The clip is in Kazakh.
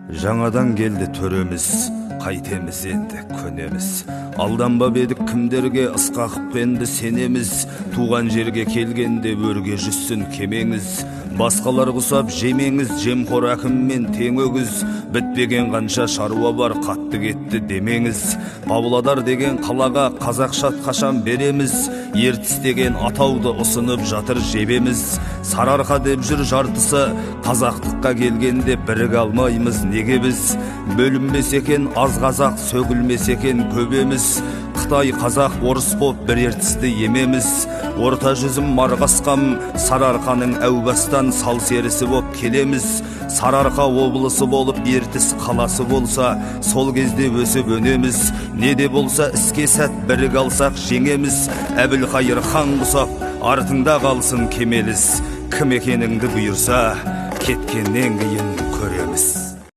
Жаңадан келді төреміз, қайтеміз енді көнеміз. Алданбап едік кімдерге, ысқақып енді сенеміз. Туған жерге келгенде өрге жүзсін кемеңіз. Басқалар құсап жемеңіз, жемқор әкіммен тең өгіз. Бітпеген қанша шаруа бар, қатты кетті демеңіз. Павлодар деген қалаға қазақшат қашан береміз. Ертіс деген атауды ұсынып жатыр жебеміз. Сарыарқа деп жүр жартысы, қазақтыққа келгенде біріге алмаймыз неге біз? Бөлінбес екен аз қазақ, сөгілмес екен көбеміз. Қытай, қазақ, орыс боп бір ертісті емеміз. Орта жүзім марғасқам, Сарыарқаның әубастан сал серісі боп келеміз. Сарыарқа облысы болып Ертіс қаласы болса, сол кезде өсіп өнеміз. Не де болса іске сәт бірік алсақ жеңеміз. Әбілқайыр хан құсап, артыңда қалсын кемеліз. Кім екеніңді бұйырса, кеткеннен кейін көреміз.